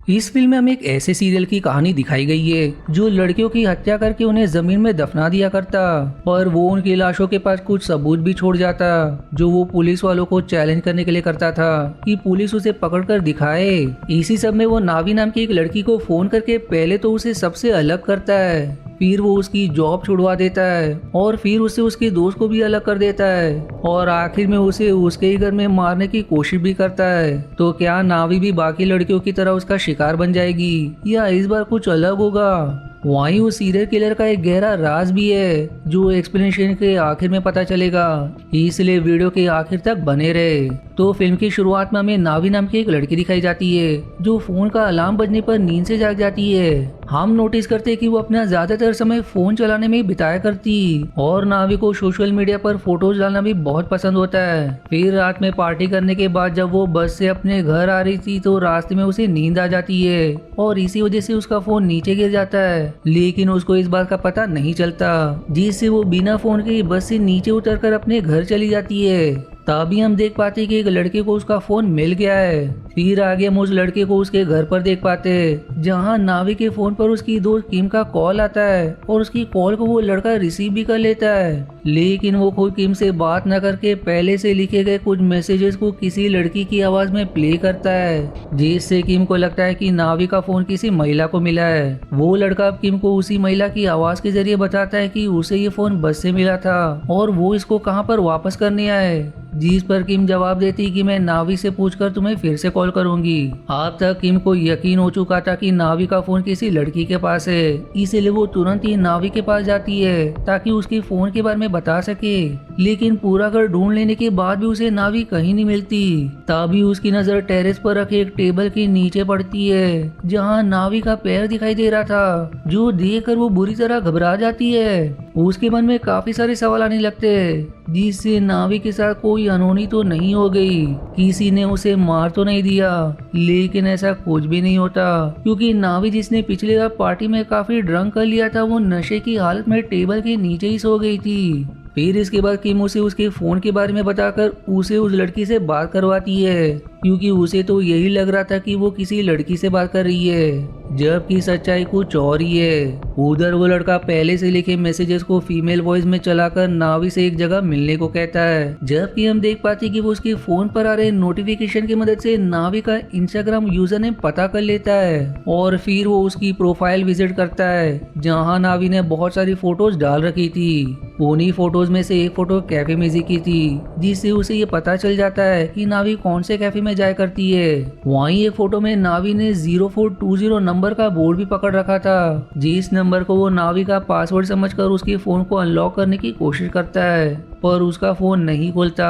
इस फिल्म में हमें एक ऐसे सीरियल की कहानी दिखाई गई है जो लड़कियों की हत्या करके उन्हें जमीन में दफना दिया करता, पर वो उनकी लाशों के पास कुछ सबूत भी छोड़ जाता जो वो पुलिस वालों को चैलेंज करने के लिए करता था कि पुलिस उसे पकड़ कर दिखाए। इसी सब में वो नावी नाम की एक लड़की को फोन करके पहले तो उसे सबसे अलग करता है, फिर वो उसकी जॉब छुड़वा देता है और फिर उसे उसके दोस्त को भी अलग कर देता है और आखिर में उसे उसके ही घर में मारने की कोशिश भी करता है। तो क्या नावी भी बाकी लड़कियों की तरह उसका शिकार बन जाएगी या इस बार कुछ अलग होगा? वहीं उस सीरियल किलर का एक गहरा राज भी है जो एक्सप्लेनेशन के आखिर में पता चलेगा, इसलिए वीडियो के आखिर तक बने रहे। तो फिल्म की शुरुआत में हमें नावी नाम की एक लड़की दिखाई जाती है जो फोन का अलार्म बजने पर नींद से जाग जाती है। हम नोटिस करते हैं कि वो अपना ज्यादातर समय फोन चलाने में ही बिताया करती और नावी को सोशल मीडिया पर फोटोज डालना भी बहुत पसंद होता है। फिर रात में पार्टी करने के बाद जब वो बस से अपने घर आ रही थी तो रास्ते में उसे नींद आ जाती है और इसी वजह से उसका फोन नीचे गिर जाता है, लेकिन उसको इस बात का पता नहीं चलता, जिससे वो बिना फोन के बस से नीचे उतरकर अपने घर चली जाती है। तभी हम देख पाते कि एक लड़के को उसका फोन मिल गया है। फिर आगे हम उस लड़के को उसके घर पर देख पाते जहां नावी के फोन पर उसकी दोस्त किम का कॉल आता है और उसकी कॉल को वो लड़का रिसीव भी कर लेता है, लेकिन वो खुद किम से बात न करके पहले से लिखे गए कुछ मैसेजेस को किसी लड़की की आवाज में प्ले करता है, जिससे किम को लगता है कि नावी का फोन किसी महिला को मिला है। वो लड़का अब किम को उसी महिला की आवाज के जरिए बताता है कि उसे ये फोन बस से मिला था और वो इसको कहां पर वापस करने आए, जिस पर किम जवाब देती कि मैं नावी से पूछकर तुम्हें फिर से कॉल करूंगी। अब तक किम को यकीन हो चुका था कि नावी का फोन किसी लड़की के पास है, इसलिए वो तुरंत ही नावी के पास जाती है ताकि उसके फोन के बारे में बता सके, लेकिन पूरा घर ढूंढ लेने के बाद भी उसे नावी कहीं नहीं मिलती। तभी उसकी नजर टेरेस पर रखे एक टेबल के नीचे पड़ती है जहाँ नावी का पैर दिखाई दे रहा था, जो देखकर वो बुरी तरह घबरा जाती है। उसके मन में काफी सारे सवाल आने लगते हैं, जिससे नावी के साथ कोई अनहोनी तो नहीं हो गई, किसी ने उसे मार तो नहीं दिया, लेकिन ऐसा कुछ भी नहीं होता क्योंकि नावी जिसने पिछले बार पार्टी में काफी ड्रंक कर लिया था वो नशे की हालत में टेबल के नीचे ही सो गई थी। फिर इसके बाद किम उसे उसके फोन के बारे में बताकर उसे उस लड़की से बात करवाती है, क्योंकि उसे तो यही लग रहा था कि वो किसी लड़की से बात कर रही है, जबकि सच्चाई कुछ और ही है। उधर वो लड़का पहले से लिखे मैसेजेस को फीमेल वॉइस में चलाकर नावी से एक जगह मिलने को कहता है, जबकि हम देख पाते कि वो उसके फोन पर आ रहे नोटिफिकेशन की मदद से नावी का इंस्टाग्राम यूजर नेम पता कर लेता है और फिर वो उसकी प्रोफाइल विजिट करता है जहाँ नावी ने बहुत सारी फोटोज डाल रखी थी। उन्हीं फोटोज में से एक फोटो कैफे म्यूजिक की थी, जिससे उसे ये पता चल जाता है कि नावी कौन से कैफे में जाया करती है। वहीं एक फोटो में नावी ने 0420 नंबर का बोर्ड भी पकड़ रखा था, जिस नंबर को वो नावी का पासवर्ड समझकर उसके फोन को अनलॉक करने की कोशिश करता है, पर उसका फोन नहीं खोलता।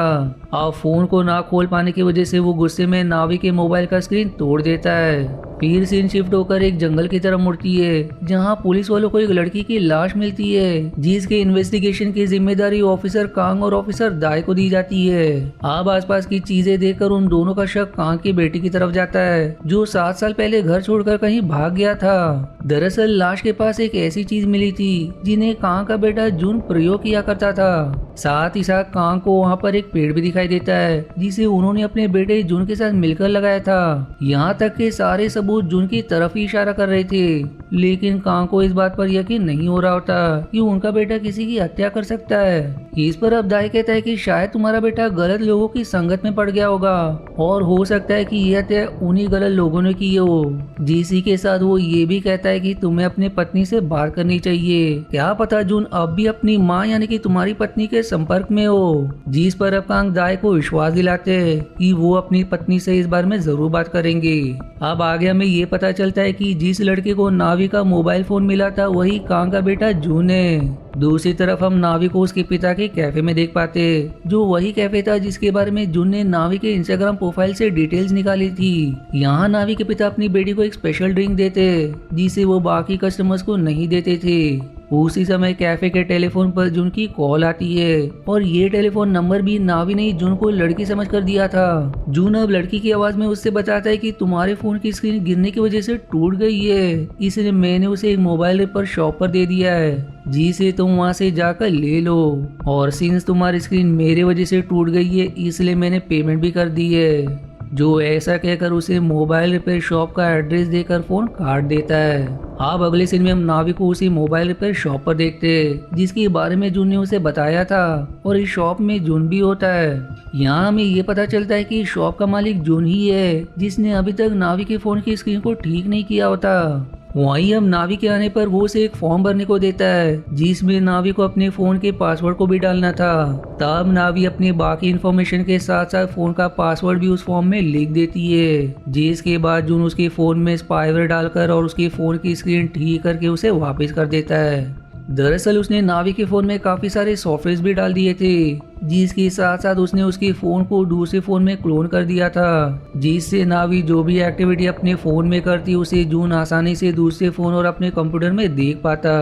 अब फोन को ना खोल पाने की वजह से वो गुस्से में नावी के मोबाइल का स्क्रीन तोड़ देता है। फिर सीन शिफ्ट होकर एक जंगल की तरफ मुड़ती है जहां पुलिस वालों को एक लड़की की लाश मिलती है, जिसके इन्वेस्टिगेशन की जिम्मेदारी ऑफिसर कांग और ऑफिसर दाई को दी जाती है। अब आसपास की चीजें देखकर उन दोनों का शक कांग की बेटी की तरफ जाता है जो 7 साल पहले घर छोड़कर कहीं भाग गया था। दरअसल लाश के पास एक ऐसी चीज मिली थी जिन्हें कांग का बेटा जून प्रयोग किया करता था। साथ ही साथ कांग को वहाँ पर एक पेड़ भी दिखाई देता है जिसे उन्होंने अपने बेटे जून के साथ मिलकर लगाया था। यहाँ तक के सारे सबूत जून की तरफ ही इशारा कर रहे थे, लेकिन कांग को इस बात पर यकीन नहीं हो रहा होता कि उनका बेटा किसी की हत्या कर सकता है। इस पर अब दाई कहता है कि शायद तुम्हारा बेटा गलत लोगों की संगत में पड़ गया होगा और हो सकता है कि यह हत्या उन्हीं गलत लोगों ने की हो। जिसी के साथ वो ये भी कहता है कि तुम्हें अपनी पत्नी से बात करनी चाहिए, क्या पता जून अब भी अपनी माँ यानी कि तुम्हारी पत्नी के संपर्क में हो। जिस पर अब कांग दाई को विश्वास दिलाते हैं कि वो अपनी पत्नी से इस बारे में जरूर बात करेंगे। अब आगे हमें ये पता चलता है कि जिस लड़के को नावी का मोबाइल फोन मिला था वही कांग का बेटा जून है। दूसरी तरफ हम नावी को उसके पिता के कैफे में देख पाते, जो वही कैफे था जिसके बारे में जून ने नावी के इंस्टाग्राम प्रोफाइल से डिटेल्स निकाली थी। यहाँ नावी के पिता अपनी बेटी को एक स्पेशल ड्रिंक देते जिसे वो बाकी कस्टमर्स को नहीं देते थे। उसी समय कैफे के टेलीफोन पर जून की कॉल आती है और ये टेलीफोन नंबर भी नावी ने जून को लड़की समझ कर दिया था। जून अब लड़की की आवाज में उससे बताता है कि तुम्हारे फोन की स्क्रीन गिरने की वजह से टूट गई है, इसलिए मैंने उसे एक मोबाइल रिपेयर शॉप पर दे दिया है जिसे तुम वहाँ से जाकर ले लो, और सिंस तुम्हारी स्क्रीन मेरे वजह से टूट गई है इसलिए मैंने पेमेंट भी कर दी है। जो ऐसा कहकर उसे मोबाइल रिपेयर शॉप का एड्रेस देकर फोन काट देता है। अब अगले सीन में हम नावी को उसी मोबाइल रिपेयर शॉप पर देखते हैं जिसके बारे में जून ने उसे बताया था, और इस शॉप में जून भी होता है। यहाँ हमें ये पता चलता है कि शॉप का मालिक जून ही है जिसने अभी तक नावी के फोन की स्क्रीन को ठीक नहीं किया होता। वहीं हम नावी के आने पर वो उसे एक फॉर्म भरने को देता है जिसमें नावी को अपने फोन के पासवर्ड को भी डालना था। तब नावी अपनी बाकी इन्फॉर्मेशन के साथ साथ फोन का पासवर्ड भी उस फॉर्म में लिख देती है, जिसके बाद जून उसके फोन में स्पाईवेयर डालकर और उसके फोन की स्क्रीन ठीक करके उसे वापस कर देता है। दरअसल उसने नावी के फोन में काफी सारे सॉफ्टवेयर भी डाल दिए थे, जिसके साथ साथ उसने उसके फोन को दूसरे फोन में क्लोन कर दिया था, जिससे नावी जो भी एक्टिविटी अपने फोन में करती उसे जून आसानी से दूसरे फोन और अपने कंप्यूटर में देख पाता।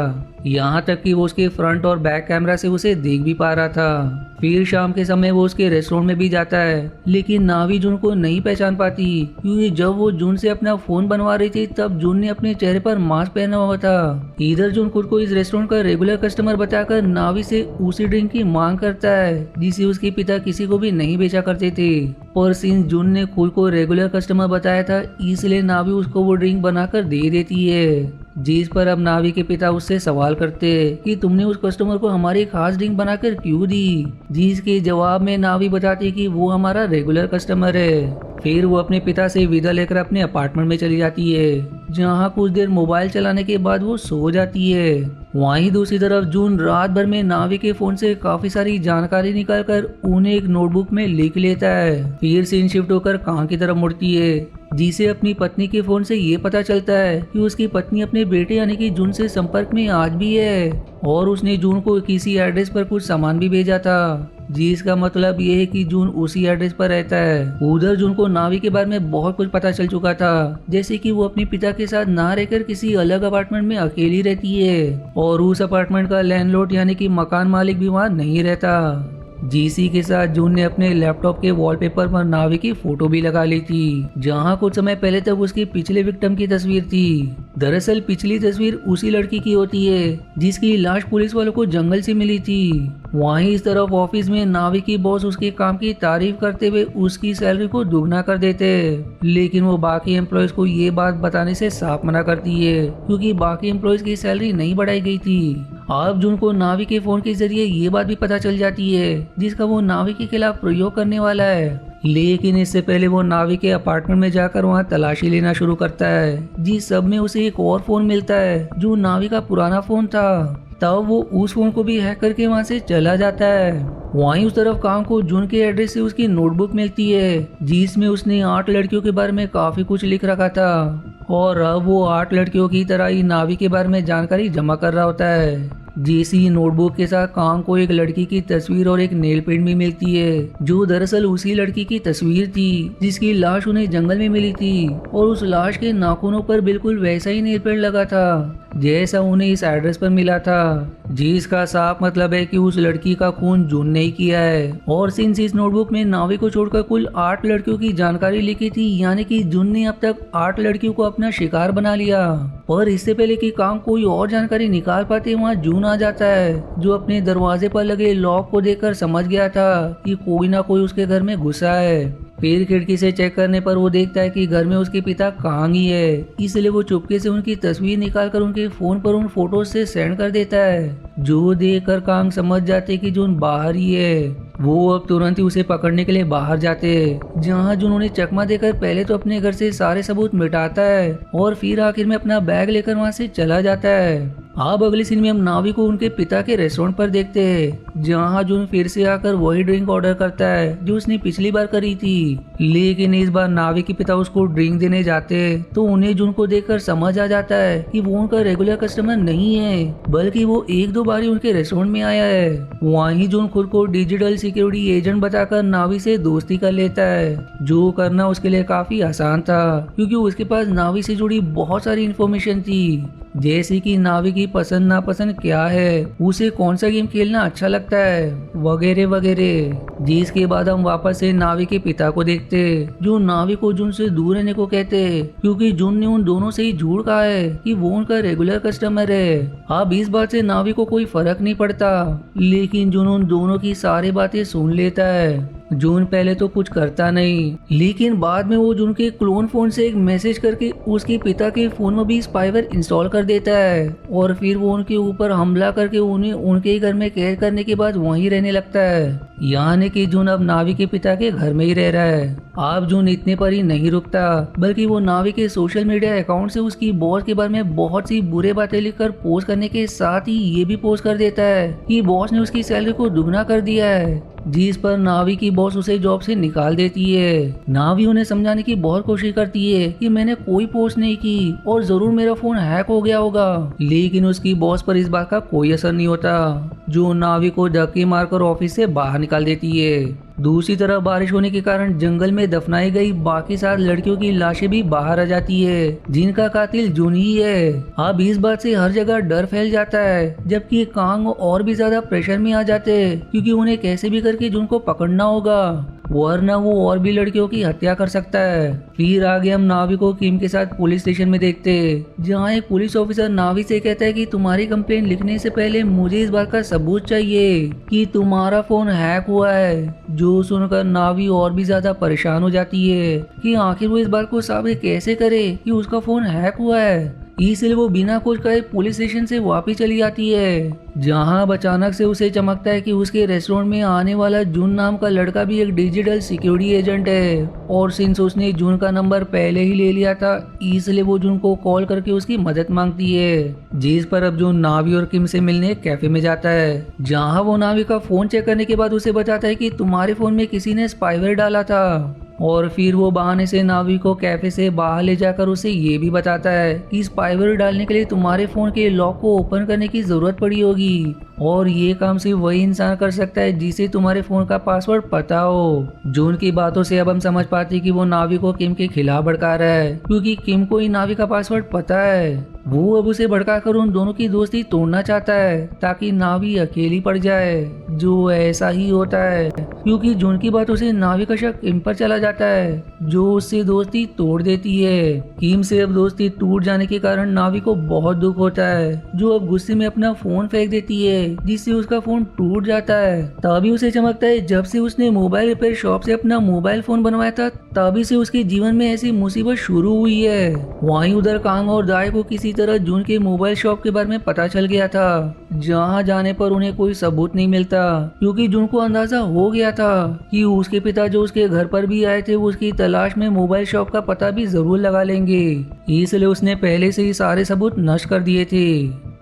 यहाँ तक कि वो उसके फ्रंट और बैक कैमरा से उसे देख भी पा रहा था। फिर शाम के समय वो उसके रेस्टोरेंट में भी जाता है, लेकिन नावी जून को नहीं पहचान पाती क्योंकि जब वो जून से अपना फोन बनवा रही थी तब जून ने अपने चेहरे पर मास्क पहना हुआ था। इधर जून खुद को इस रेस्टोरेंट का रेगुलर कस्टमर बताकर नावी से उसी ड्रिंक की मांग करता है जिसे उसके पिता किसी को भी नहीं बेचा करते थे, पर सिंस जून ने खुद को रेगुलर कस्टमर बताया था इसलिए नावी उसको वो ड्रिंक बनाकर दे देती है। जिस पर अब नावी के पिता उससे सवाल करते कि तुमने उस कस्टमर को हमारी खास ड्रिंक बनाकर क्यों दी, जिसके जवाब में नावी बताती कि वो हमारा रेगुलर कस्टमर है। फिर वो अपने पिता से विदा लेकर अपने अपार्टमेंट में चली जाती है, जहाँ कुछ देर मोबाइल चलाने के बाद वो सो जाती है। वहीं दूसरी तरफ जून रात भर में नावी के फोन से काफी सारी जानकारी निकालकर उन्हें एक नोटबुक में लिख लेता है। फिर सीन शिफ्ट होकर कां की तरफ मुड़ती है, जिसे अपनी पत्नी के फोन से ये पता चलता है कि उसकी पत्नी अपने बेटे यानी कि जून से संपर्क में आज भी है, और उसने जून को किसी एड्रेस पर कुछ सामान भी भेजा था, जिसका मतलब ये है कि जून उसी एड्रेस पर रहता है। उधर जून को नावी के बारे में बहुत कुछ पता चल चुका था, जैसे कि वो अपने पिता के साथ ना रहकर किसी अलग अपार्टमेंट में अकेली रहती है, और उस अपार्टमेंट का लैंडलॉर्ड यानी कि मकान मालिक भी वहाँ नहीं रहता। जीसी के साथ जून ने अपने लैपटॉप के वॉलपेपर पर नावी की फोटो भी लगा ली थी, जहां कुछ समय पहले तक उसकी पिछले विक्टिम की तस्वीर थी। दरअसल पिछली तस्वीर उसी लड़की की होती है जिसकी लाश पुलिस वालों को जंगल से मिली थी। वहीं इस तरफ ऑफिस में नावी की बॉस उसके काम की तारीफ करते हुए उसकी सैलरी को दुगना कर देते, लेकिन वो बाकी एम्प्लॉयज को ये बात बताने से साफ मना करती है क्योंकि बाकी एम्प्लॉयज की सैलरी नहीं बढ़ाई गई थी। अब जून को नावी के फोन के जरिए ये बात भी पता चल जाती है जिसका वो नावी के खिलाफ प्रयोग करने वाला है, लेकिन इससे पहले वो नावी के अपार्टमेंट में जाकर वहाँ तलाशी लेना शुरू करता है, जिस सब में उसे एक और फोन मिलता है जो नावी का पुराना फोन था। तब वो उस फोन को भी हैक करके वहाँ से चला जाता है। वहीं उस तरफ काम को जून के एड्रेस से उसकी नोटबुक मिलती है जिसमें उसने 8 लड़कियों के बारे में काफी कुछ लिख रखा था, और अब वो 8 लड़कियों की तरह ही नावी के बारे में जानकारी जमा कर रहा होता है। जेसी नोटबुक के साथ काम को एक लड़की की तस्वीर और एक नेल पेंट भी मिलती है, जो दरअसल उसी लड़की की तस्वीर थी जिसकी लाश उन्हें जंगल में मिली थी, और उस लाश के नाखूनों पर बिल्कुल वैसा ही नेल पेंट लगा था जैसा उन्हें इस एड्रेस पर मिला था, जिसका साफ मतलब है कि उस लड़की का खून जून ने ही किया है। और सिंस इस नोटबुक में नावी को छोड़कर कुल 8 लड़कियों की जानकारी लिखी थी, यानी कि जून ने अब तक 8 लड़कियों को अपना शिकार बना लिया। और इससे पहले कि काम कोई और जानकारी निकाल पाते वहाँ जून आ जाता है, जो अपने दरवाजे पर लगे लॉक को देखकर समझ गया था कि कोई ना कोई उसके घर में घुसा है। फिर खिड़की से चेक करने पर वो देखता है कि घर में उसके पिता कांग ही है, इसलिए वो चुपके से उनकी तस्वीर निकालकर उनके फोन पर उन फोटोज से सेंड कर देता है, जो देखकर कांग समझ जाते कि जून बाहर ही है। वो अब तुरंत ही उसे पकड़ने के लिए बाहर जाते हैं, जहाँ जून उन्हें चकमा देकर पहले तो अपने घर से सारे सबूत मिटाता है और फिर आखिर में अपना बैग लेकर वहाँ से चला जाता है। अब अगले सीन में हम नावी को उनके पिता के रेस्टोरेंट पर देखते हैं, जहाँ जून फिर से आकर वही ड्रिंक ऑर्डर करता है जो उसने पिछली बार करी थी, लेकिन इस बार नावी के पिता उसको ड्रिंक देने जाते तो उन्हें जून को देखकर समझ आ जाता है कि वो उनका रेगुलर कस्टमर नहीं है, बल्कि वो 1-2 बार ही उनके रेस्टोरेंट में आया है। वहीं जून खुद को डिजिटल सिक्योरिटी एजेंट बताकर नावी से दोस्ती कर लेता है, जो करना उसके लिए काफी आसान था क्योंकि उसके पास नावी से जुड़ी बहुत सारी इन्फॉर्मेशन थी, जैसे कि नावी की पसंद नापसंद क्या है, उसे कौन सा गेम खेलना अच्छा लगता है, वगैरह वगैरह। जिसके बाद हम वापस से नावी के पिता को देखते, जो नावी को जून से दूर रहने को कहते, क्योंकि जून ने उन दोनों से ही झूठ कहा है कि वो उनका रेगुलर कस्टमर है। अब इस बात से नावी को कोई फर्क नहीं पड़ता, लेकिन जून उन दोनों की सारी बातें सुन लेता है जून पहले तो कुछ करता नहीं, लेकिन बाद में वो जून के क्लोन फोन से एक मैसेज करके उसके पिता के फोन में भी स्पाईवेयर इंस्टॉल कर देता है और फिर वो उनके ऊपर हमला करके उन्हें उनके घर में कैद करने के बाद वहीं रहने लगता है। यानी कि जून अब नावी के पिता के घर में ही रह रहा है। अब जून इतने पर ही नहीं रुकता, बल्कि वो नावी के सोशल मीडिया अकाउंट से उसकी बॉस के बारे में बहुत सी बुरे बातें लिखकर पोस्ट करने के साथ ही ये भी पोस्ट कर देता है कि बॉस ने उसकी सैलरी को दुगना कर दिया है, जिस पर नावी की बॉस उसे जॉब से निकाल देती है। नावी उन्हें समझाने की बहुत कोशिश करती है कि मैंने कोई पोस्ट नहीं की और जरूर मेरा फोन हैक हो गया होगा, लेकिन उसकी बॉस पर इस बात का कोई असर नहीं होता, जो नावी को धक्के मारकर ऑफिस से बाहर निकाल देती है। दूसरी तरफ बारिश होने के कारण जंगल में दफनाई गई बाकी 7 लड़कियों की लाशें भी बाहर आ जाती है, जिनका कातिल जून ही है। अब इस बात से हर जगह डर फैल जाता है, जबकि कांग और भी ज्यादा प्रेशर में आ जाते हैं, क्योंकि उन्हें कैसे भी करके जून को पकड़ना होगा, वरना वो और भी लड़कियों की हत्या कर सकता है। फिर आगे हम नावी को किम के साथ पुलिस स्टेशन में देखते हैं, जहाँ एक पुलिस ऑफिसर नावी से कहता है कि तुम्हारी कंप्लेन लिखने से पहले मुझे इस बात का सबूत चाहिए कि तुम्हारा फोन हैक हुआ है। जो सुनकर नावी और भी ज्यादा परेशान हो जाती है कि आखिर वो इस बात को साबित कैसे करे कि उसका फोन हैक हुआ है। इसलिए वो बिना कुछ कहे पुलिस स्टेशन से वापस चली जाती है, जहां अब अचानक से उसे चमकता है कि उसके रेस्टोरेंट में आने वाला जून नाम का लड़का भी एक डिजिटल सिक्योरिटी एजेंट है, और सिंस उसने जून का नंबर पहले ही ले लिया था, इसलिए वो जून को कॉल करके उसकी मदद मांगती है, जिस पर अब जून नावी और किम से मिलने कैफे में जाता है, जहाँ वो नावी का फोन चेक करने के बाद उसे बताता है कि तुम्हारे फोन में किसी ने स्पाईवेयर डाला था। और फिर वो बहाने से नावी को कैफे से बाहर ले जाकर उसे ये भी बताता है कि स्पाईवेयर डालने के लिए तुम्हारे फोन के लॉक को ओपन करने की जरूरत पड़ी होगी, और ये काम सिर्फ वही इंसान कर सकता है जिसे तुम्हारे फोन का पासवर्ड पता हो। जून की बातों से अब हम समझ पाते हैं कि वो नावी को किम के खिलाफ भड़का रहा है, क्योंकि किम को ही नावी का पासवर्ड पता है। वो अब उसे भड़काकर उन दोनों की दोस्ती तोड़ना चाहता है, ताकि नावी अकेली पड़ जाए, जो ऐसा ही होता है, क्योंकि जून की बातों से नावी का शक किम पर चला जाता है, जो उससे दोस्ती तोड़ देती है। किम से अब दोस्ती टूट जाने के कारण नावी को बहुत दुख होता है, जो अब गुस्से में अपना फोन फेंक देती है, जिससे उसका फोन टूट जाता है। तभी उसे चमकता है जब से उसने मोबाइल रिपेयर शॉप से अपना मोबाइल फोन बनवाया था, तभी से उसके जीवन में ऐसी मुसीबत शुरू हुई है। वहीं उधर कांग और दाई को किसी तरह जून के मोबाइल शॉप के बारे में पता चल गया था, जहां जाने पर उन्हें कोई सबूत नहीं मिलता, क्योंकि जून को अंदाजा हो गया था कि उसके पिता जो उसके घर पर भी आए थे वो उसकी तलाश में मोबाइल शॉप का पता भी जरूर लगा लेंगे, इसलिए उसने पहले से ही सारे सबूत नष्ट कर दिए थे।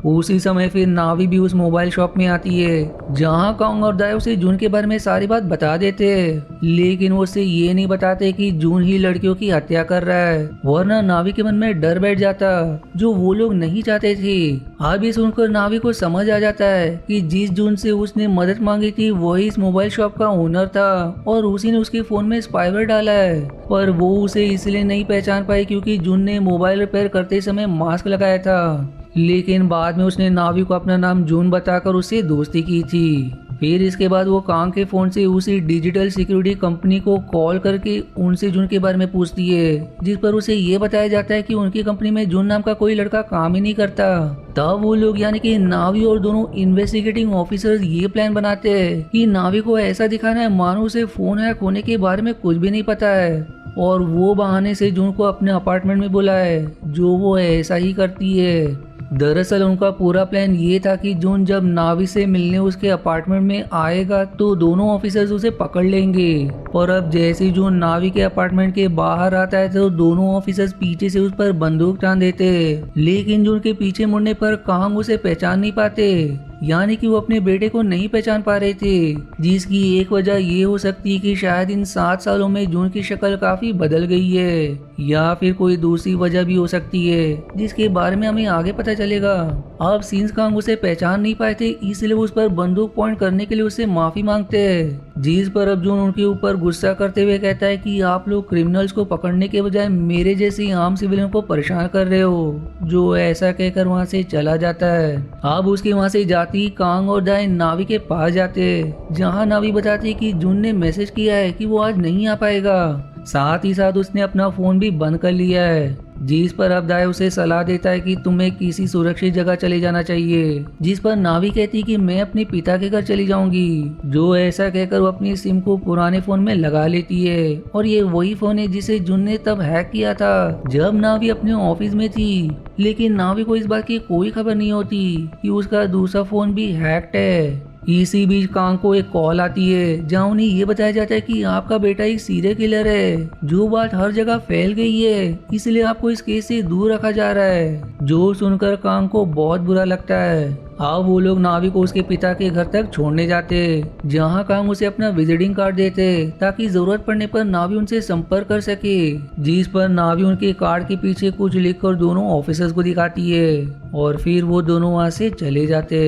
उसी समय फिर नावी भी उस मोबाइल शॉप में आती है, जहां कांग और दाई उसे जून के बारे में सारी बात बता देते हैं, लेकिन वो उससे ये नहीं बताते कि जून ही लड़कियों की हत्या कर रहा है, वरना नावी के मन में डर बैठ जाता, जो वो लोग नहीं चाहते थे। अब ये सुनकर नावी को समझ आ जाता है कि जिस जून से उसने मदद मांगी थी वही इस मोबाइल शॉप का ओनर था, और उसी ने उसके फोन में स्पाईवेयर डाला है, पर वो उसे इसलिए नहीं पहचान पाई क्योंकि जून ने मोबाइल रिपेयर करते समय मास्क लगाया था, लेकिन बाद में उसने नावी को अपना नाम जून बताकर उससे दोस्ती की थी। फिर इसके बाद वो कांग के फोन से उसी डिजिटल सिक्योरिटी कंपनी को कॉल करके उनसे जून के बारे में पूछती है, जिस पर उसे ये बताया जाता है कि उनकी कंपनी में जून नाम का कोई लड़का काम ही नहीं करता। तब वो लोग यानी कि नावी और दोनों इन्वेस्टिगेटिंग ऑफिसर्स ये प्लान बनाते हैं कि नावी को ऐसा दिखाना है मानो उसे फोन हैक होने के बारे में कुछ भी नहीं पता है, और वो बहाने से जून को अपने अपार्टमेंट में बुलाए, जो वो ऐसा ही करती है। दरअसल उनका पूरा प्लान ये था कि जून जब नावी से मिलने उसके अपार्टमेंट में आएगा तो दोनों ऑफिसर्स उसे पकड़ लेंगे, पर अब जैसे ही जून नावी के अपार्टमेंट के बाहर आता है तो दोनों ऑफिसर्स पीछे से उस पर बंदूक तान देते, लेकिन जून के पीछे मुड़ने पर कांग उसे पहचान नहीं पाते, यानी कि वो अपने बेटे को नहीं पहचान पा रहे थे, जिसकी एक वजह ये हो सकती है कि शायद इन 7 सालों में जून की शक्ल काफी बदल गई है, या फिर कोई दूसरी वजह भी हो सकती है जिसके बारे में हमें आगे पता चलेगा। अब सिंस कांग उसे पहचान नहीं पाए थे, इसलिए उस पर बंदूक पॉइंट करने के लिए उससे माफी मांगते हैं, जिस पर अब जून उनके ऊपर गुस्सा करते हुए कहता है कि आप लोग क्रिमिनल्स को पकड़ने के बजाय मेरे जैसे आम सिविलियन को परेशान कर रहे हो, जो ऐसा कहकर वहाँ से चला जाता है। अब उसके वहाँ से जाती कांग और दाई नावी के पास जाते, जहाँ नावी बताती है कि जून ने मैसेज किया है कि वो आज नहीं आ पाएगा, साथ ही साथ उसने अपना फोन भी बंद कर लिया है। जिस पर अब्दाय उसे सलाह देता है कि तुम्हें किसी सुरक्षित जगह चले जाना चाहिए, जिस पर नावी कहती कि मैं अपने पिता के घर चली जाऊंगी। जो ऐसा कहकर वो अपनी सिम को पुराने फोन में लगा लेती है और ये वही फोन है जिसे जुन ने तब हैक किया था जब नावी अपने ऑफिस में थी। लेकिन नावी को इस बात की कोई खबर नहीं होती कि उसका दूसरा फोन भी हैक्ड है। इसी बीच कांग को एक कॉल आती है जहां उन्हें ये बताया जाता है कि आपका बेटा एक सीरियल किलर है। जो बात हर जगह फैल गई है, इसलिए आपको इस केस से दूर रखा जा रहा है। जो सुनकर कांग को बहुत बुरा लगता है। अब वो लोग नावी को उसके पिता के घर तक छोड़ने जाते, जहां कांग उसे अपना विजिटिंग कार्ड देते ताकि जरूरत पड़ने पर नावी उनसे संपर्क कर सके। जिस पर नावी उनके कार्ड के पीछे कुछ लिखकर दोनों ऑफिसर्स को दिखाती है और फिर वो दोनों वहां से चले जाते।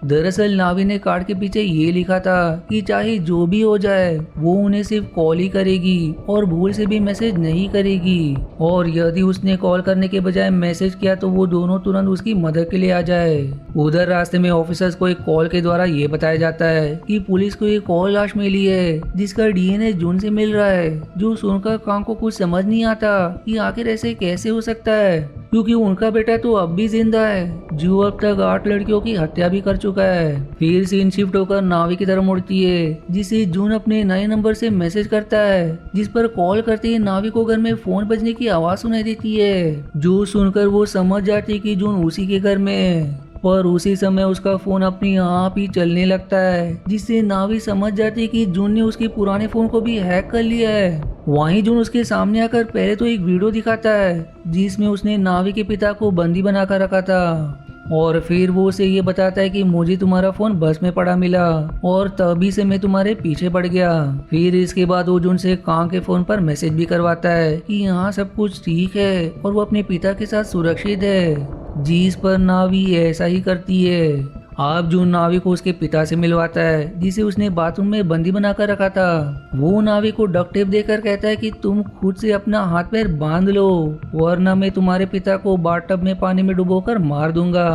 दरअसल नावी ने कार्ड के पीछे ये लिखा था कि चाहे जो भी हो जाए वो उन्हें सिर्फ कॉल ही करेगी और भूल से भी मैसेज नहीं करेगी, और यदि उसने कॉल करने के बजाय मैसेज किया तो वो दोनों तुरंत उसकी मदद के लिए आ जाए। उधर रास्ते में ऑफिसर्स को एक कॉल के द्वारा ये बताया जाता है कि पुलिस को एक और लाश मिली है जिसका डीएनए जून से मिल रहा है। जो सुनकर कांग को कुछ समझ नहीं आता कि आखिर ऐसे कैसे हो सकता है, क्योंकि उनका बेटा तो अब भी जिंदा है जो अब तक 8 लड़कियों की हत्या भी कर चुका है। फिर सीन शिफ्ट होकर नावी की तरफ मुड़ती है जिसे जून अपने नए नंबर से मैसेज करता है, जिस पर कॉल करते ही नावी को घर में फोन बजने की आवाज सुनाई देती है। जो सुनकर वो समझ जाती है कि जून उसी के घर में है, पर उसी समय उसका फोन अपने आप ही चलने लगता है, जिससे नावी समझ जाती है कि जून ने उसके पुराने फोन को भी हैक कर लिया है। वहीं जून उसके सामने आकर पहले तो एक वीडियो दिखाता है जिसमें उसने नावी के पिता को बंदी बनाकर रखा था, और फिर वो उसे ये बताता है कि मुझे तुम्हारा फोन बस में पड़ा मिला और तभी से मैं तुम्हारे पीछे पड़ गया। फिर इसके बाद वो जून से कांग के फोन पर मैसेज भी करवाता है कि यहाँ सब कुछ ठीक है और वो अपने पिता के साथ सुरक्षित है, जिस पर नावी ऐसा ही करती है। अब जून नावी को उसके पिता से मिलवाता है जिसे उसने बाथरूम में बंदी बनाकर रखा था। वो नावी को डक्ट टेप देकर कहता है कि तुम खुद से अपना हाथ पैर बांध लो वरना मैं तुम्हारे पिता को बाथटब में पानी में डुबोकर मार दूंगा।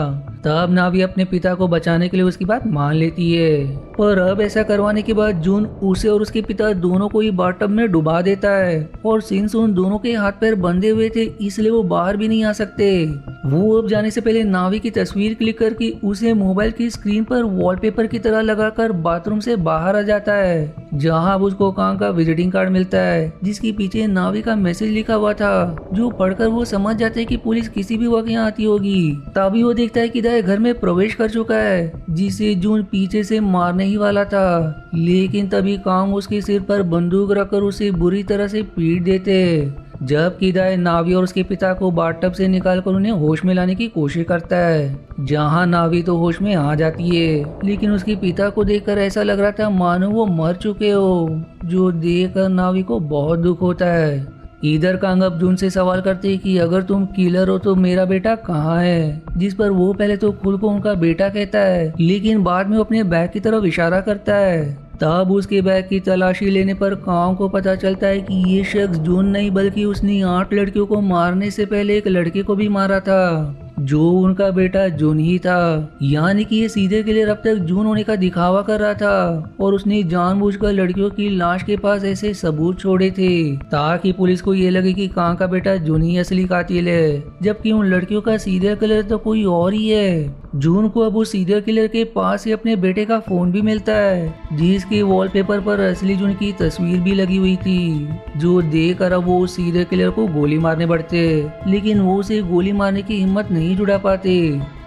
तब नावी अपने पिता को बचाने के लिए उसकी बात मान लेती है, पर अब ऐसा करवाने के बाद जून उसे और उसके पिता दोनों को ही बाथटब में डुबा देता है, और सिंस उन दोनों के हाथ पैर बंधे हुए थे इसलिए वो बाहर भी नहीं आ सकते। वो अब जाने से पहले नावी की तस्वीर क्लिक करके उसे मोबाइल की स्क्रीन पर वॉलपेपर की तरह लगाकर बाथरूम से बाहर आ जाता है, जहां उसको कांग का विजिटिंग कार्ड मिलता है जिसके पीछे नावी का मैसेज लिखा हुआ था। जो पढ़कर वो समझ जाते हैं कि पुलिस किसी भी वक्त यहाँ आती होगी। तभी वो देखता है कि दाई घर में प्रवेश कर चुका है जिसे जून पीछे से मारने ही वाला था, लेकिन तभी कांग उसके सिर पर बंदूक रखकर उसे बुरी तरह से पीट देते। जबकि दाई नावी और उसके पिता को बाथटब से निकालकर उन्हें होश में लाने की कोशिश करता है, जहां नावी तो होश में आ जाती है, लेकिन उसके पिता को देखकर ऐसा लग रहा था मानो वो मर चुके हो, जो देखकर नावी को बहुत दुख होता है। इधर कांग अब जून से सवाल करते हैं कि अगर तुम किलर हो तो मेरा बेटा कहाँ है, जिस पर वो पहले तो खुद को उनका बेटा कहता है, लेकिन बाद में अपने बैग की तरफ इशारा करता है। तब उसके बैग की तलाशी लेने पर कांग को पता चलता है कि ये शख्स जून नहीं बल्कि उसने 8 लड़कियों को मारने से पहले एक लड़के को भी मारा था, जो उनका बेटा जून ही था। यानी कि ये सीधे के लिए अब तक जून होने का दिखावा कर रहा था, और उसने जानबूझकर लड़कियों की लाश के पास ऐसे सबूत छोड़े थे ताकि पुलिस को ये लगे कि कांग का बेटा जून ही असली कातिल है, जबकि उन लड़कियों का सीरियल किलर तो कोई और ही है। जून को अब उस सीरियल किलर के पास ही अपने बेटे का फोन भी मिलता है जिसके वॉलपेपर पर असली जून की तस्वीर भी लगी हुई थी, जो देखकर अब वो उस सीरियल किलर को गोली मारने बढ़ते, लेकिन वो उसे गोली मारने की हिम्मत नहीं जुटा पाते।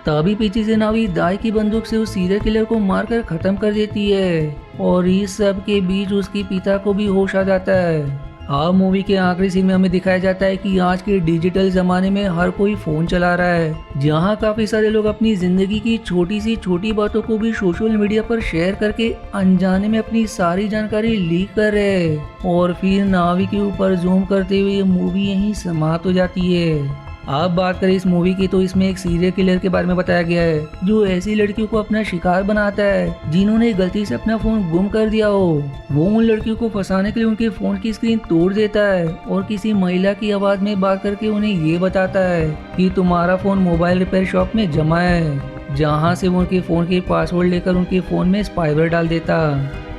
तभी पीछे से नावी दाई की बंदूक से उस सीरियल किलर को मारकर खत्म कर देती है, और इस सब के बीच उसके पिता को भी होश आ जाता है। अब मूवी के आखिरी सीन में हमें दिखाया जाता है कि आज के डिजिटल जमाने में हर कोई फोन चला रहा है, जहां काफी सारे लोग अपनी जिंदगी की छोटी सी छोटी बातों को भी सोशल मीडिया पर शेयर करके अनजाने में अपनी सारी जानकारी लीक कर रहे हैं। और फिर नावी के ऊपर जूम करते हुए ये मूवी यहीं समाप्त हो जाती है। अब बात करें इस मूवी की तो इसमें एक सीरियल किलर के बारे में बताया गया है जो ऐसी लड़कियों को अपना शिकार बनाता है जिन्होंने गलती से अपना फोन गुम कर दिया हो। वो उन लड़कियों को फंसाने के लिए उनके फोन की स्क्रीन तोड़ देता है और किसी महिला की आवाज में बात करके उन्हें ये बताता है कि तुम्हारा फोन मोबाइल रिपेयर शॉप में जमा है, जहां से वो उनके फोन के पासवर्ड लेकर उनके फोन में स्पाईवेयर डाल देता।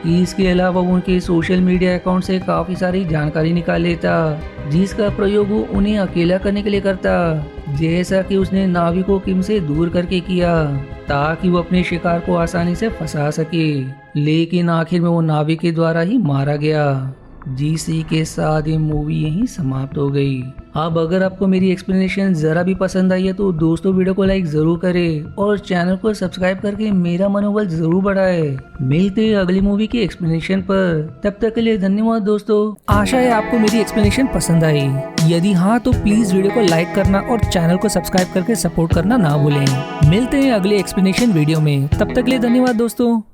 इसके अलावा वो उनके सोशल मीडिया अकाउंट से काफी सारी जानकारी निकाल लेता, जिसका प्रयोग वो उन्हें अकेला करने के लिए करता, जैसा कि उसने नाविक को किम से दूर करके किया ताकि वो अपने शिकार को आसानी से फंसा सके। लेकिन आखिर में वो नाविक के द्वारा ही मारा गया। जिसी के साथ ये मूवी यहीं समाप्त हो गई। अब अगर आपको मेरी एक्सप्लेनेशन जरा भी पसंद आई है तो दोस्तों वीडियो को लाइक जरूर करें और चैनल को सब्सक्राइब करके मेरा मनोबल जरूर बढ़ाए। मिलते हैं अगली मूवी की एक्सप्लेनेशन पर, तब तक के लिए धन्यवाद दोस्तों। आशा है आपको मेरी एक्सप्लेनेशन पसंद आई। यदि हाँ तो प्लीज वीडियो को लाइक करना और चैनल को सब्सक्राइब करके सपोर्ट करना ना भूलें। मिलते हैं अगले एक्सप्लेनेशन वीडियो में, तब तक के लिए धन्यवाद दोस्तों।